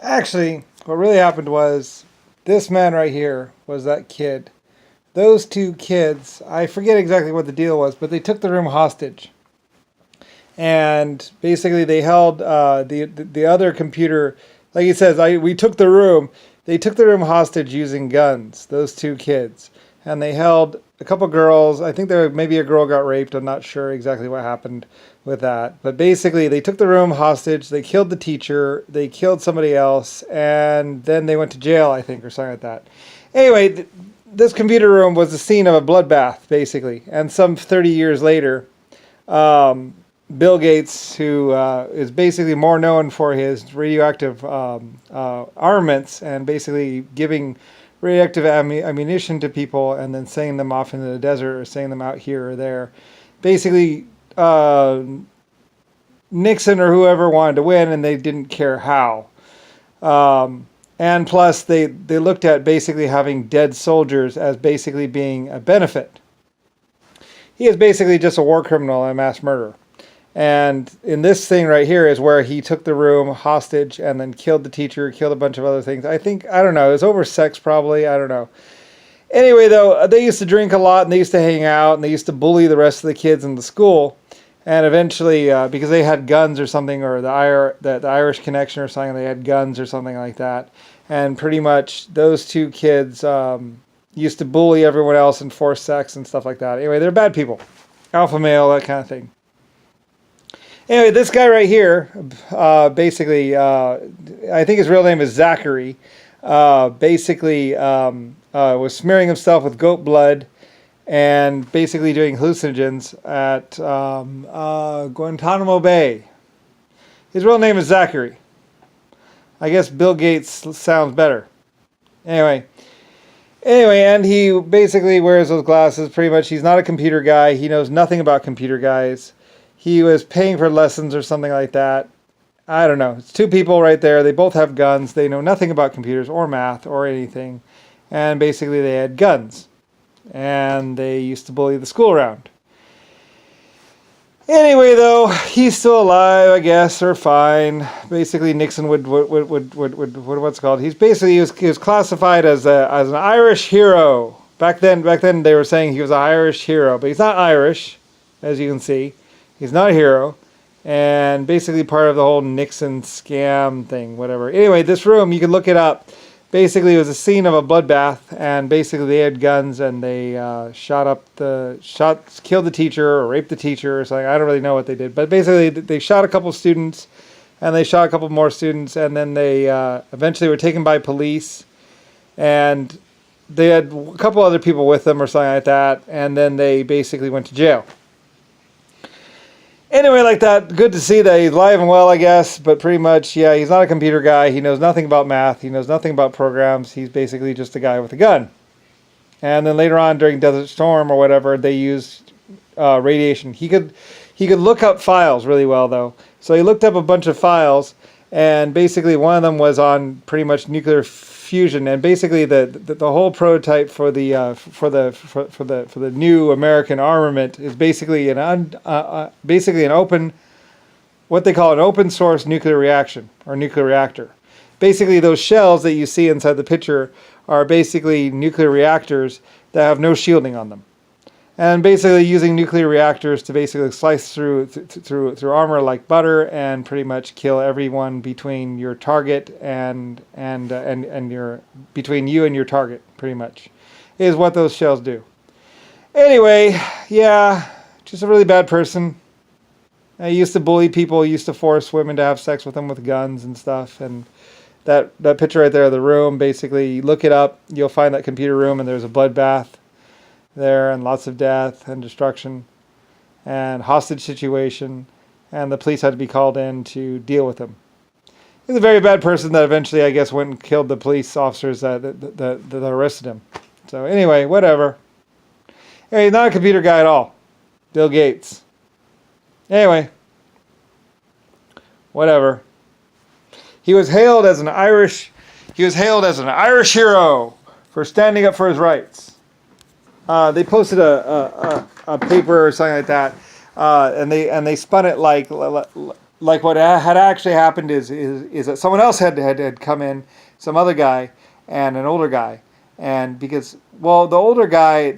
Actually, what really happened was this man right here was that kid. Those two kids, I forget exactly what the deal was, but they took the room hostage. And basically, they held the other computer. Like he says, we took the room. They took the room hostage using guns. Those two kids, and they held a couple girls. I think there maybe a girl got raped. I'm not sure exactly what happened with that. But basically, they took the room hostage. They killed the teacher. They killed somebody else, and then they went to jail, I think, or something like that. Anyway, this computer room was the scene of a bloodbath, basically. And some 30 years later, Bill Gates, who is basically more known for his radioactive armaments and basically giving radioactive ammunition to people and then sending them off into the desert or sending them out here or there. Basically, Nixon or whoever wanted to win, and they didn't care how. And plus, they looked at basically having dead soldiers as basically being a benefit. He is basically just a war criminal and a mass murderer. And in this thing right here is where he took the room hostage and then killed the teacher, killed a bunch of other things. I don't know, it was over sex probably, I don't know. Anyway, though, they used to drink a lot and they used to hang out and they used to bully the rest of the kids in the school. And eventually, because they had guns or something, or the Irish connection or something, they had guns or something like that. And pretty much those two kids used to bully everyone else and force sex and stuff like that. Anyway, they're bad people. Alpha male, that kind of thing. Anyway, this guy right here, basically, I think his real name is Zacory, basically was smearing himself with goat blood and basically doing hallucinogens at Guantanamo Bay. His real name is Zacory. I guess Bill Gates sounds better. Anyway, and he basically wears those glasses. Pretty much, he's not a computer guy. He knows nothing about computer guys. He was paying for lessons or something like that. I don't know. It's two people right there. They both have guns. They know nothing about computers or math or anything. And basically they had guns. And they used to bully the school around. Anyway, though, he's still alive, I guess, or fine. Basically, Nixon would what's it called? He was classified as an Irish hero. Back then they were saying he was an Irish hero, but he's not Irish, as you can see. He's not a hero, and basically part of the whole Nixon scam thing, whatever. Anyway, this room, you can look it up. Basically, it was a scene of a bloodbath, and basically they had guns, and they killed the teacher, or raped the teacher, or something. I don't really know what they did, but basically they shot a couple students, and they shot a couple more students, and then they eventually were taken by police, and they had a couple other people with them, or something like that, and then they basically went to jail. Anyway, like that, good to see that he's alive and well, I guess, but pretty much, yeah, he's not a computer guy. He knows nothing about math. He knows nothing about programs. He's basically just a guy with a gun. And then later on, during Desert Storm or whatever, they used radiation. He could look up files really well, though. So he looked up a bunch of files, and basically one of them was on pretty much nuclear fusion. And basically the whole prototype for the new American armament is basically an open, what they call an open source nuclear reaction or nuclear reactor. Basically, those shells that you see inside the picture are basically nuclear reactors that have no shielding on them. And basically using nuclear reactors to basically slice through armor like butter and pretty much kill everyone between your target and your between you and your target, pretty much, is what those shells do. Anyway, yeah, just a really bad person. He used to bully people, he used to force women to have sex with them with guns and stuff. And that picture right there of the room, basically, you look it up, you'll find that computer room, and there's a bloodbath there, and lots of death and destruction and hostage situation, and the police had to be called in to deal with him. He's a very bad person that eventually, I guess, went and killed the police officers that arrested him. So anyway, whatever. Hey, he's not a computer guy at all. Bill Gates. Anyway, whatever. He was hailed as an Irish hero for standing up for his rights. They posted a paper or something like that, and they spun it like like what had actually happened is that someone else had come in, some other guy and an older guy, and because well the older guy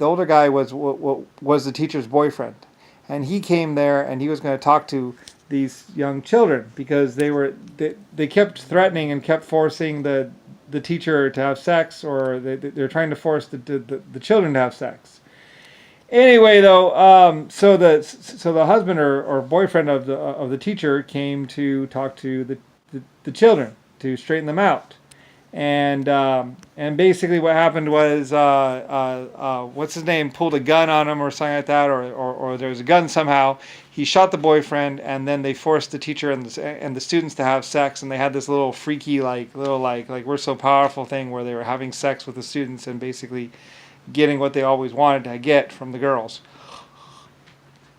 was the teacher's boyfriend, and he came there and he was going to talk to these young children because they kept threatening and kept forcing the teacher to have sex, or they're trying to force the children to have sex. Anyway, though, so the husband or boyfriend of the teacher came to talk to the children to straighten them out, and basically what happened was what's his name pulled a gun on him or something like that, or there was a gun somehow. He shot the boyfriend, and then they forced the teacher and the students to have sex, and they had this little freaky like we're so powerful thing where they were having sex with the students and basically getting what they always wanted to get from the girls.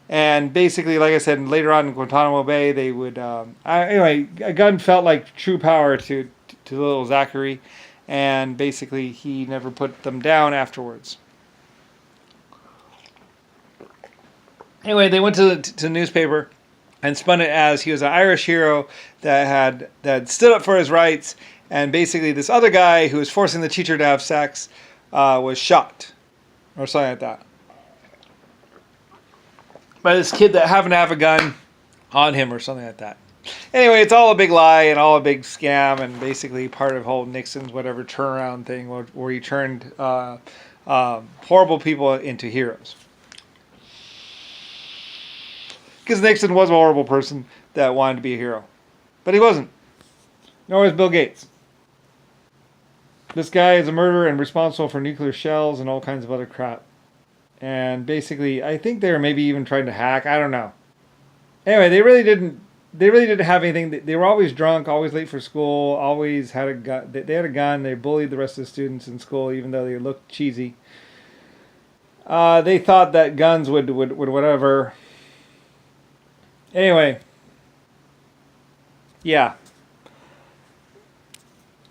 And basically, like I said, later on in Guantanamo Bay, they would anyway, a gun felt like true power to little Zacory, and basically he never put them down afterwards. Anyway, they went to the newspaper and spun it as he was an Irish hero that stood up for his rights, and basically this other guy who was forcing the teacher to have sex was shot, or something like that, by this kid that happened to have a gun on him, or something like that. Anyway, it's all a big lie and all a big scam, and basically part of whole Nixon's whatever turnaround thing where he turned horrible people into heroes. Because Nixon was a horrible person that wanted to be a hero, but he wasn't. Nor was Bill Gates. This guy is a murderer and responsible for nuclear shells and all kinds of other crap. And basically, I think they were maybe even trying to hack. I don't know. Anyway, they really didn't have anything. They were always drunk, always late for school, always had a gun. They had a gun. They bullied the rest of the students in school, even though they looked cheesy. They thought that guns would whatever. Anyway. Yeah.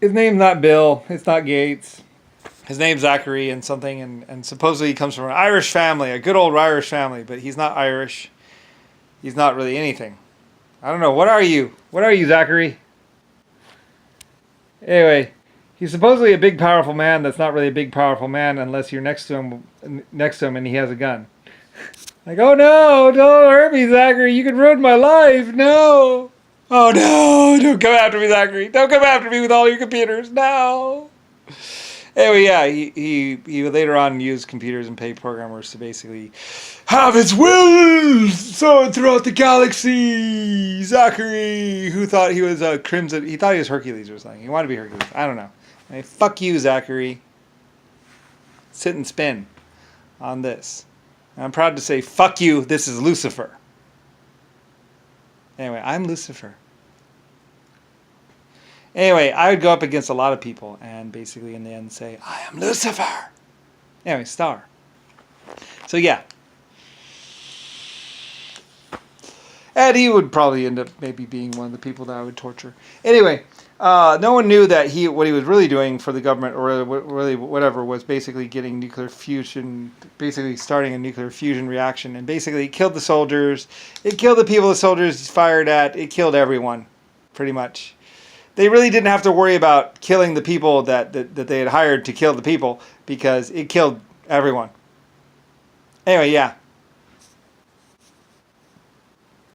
His name's not Bill. It's not Gates. His name's Zacory and something, and supposedly he comes from an Irish family, a good old Irish family, but he's not Irish. He's not really anything. I don't know. What are you? What are you, Zacory? Anyway, he's supposedly a big, powerful man that's not really a big, powerful man unless you're next to him and he has a gun. Like, oh no, don't hurt me, Zacory. You could ruin my life. No. Oh no, don't come after me, Zacory. Don't come after me with all your computers. No. Anyway, yeah, he later on used computers and paid programmers to basically have his will soared throughout the galaxy. Zacory, who thought he was Crimson, he thought he was Hercules or something. He wanted to be Hercules. I don't know. I mean, fuck you, Zacory. Sit and spin on this. And I'm proud to say, fuck you, this is Lucifer. Anyway, I'm Lucifer. Anyway, I would go up against a lot of people and basically in the end say, I am Lucifer. Anyway, star. So yeah. And he would probably end up maybe being one of the people that I would torture. Anyway, no one knew that what he was really doing for the government, or really whatever, was basically getting nuclear fusion, basically starting a nuclear fusion reaction, and basically it killed the soldiers. It killed the people the soldiers fired at. It killed everyone, pretty much. They really didn't have to worry about killing the people that they had hired to kill the people, because it killed everyone. Anyway, yeah.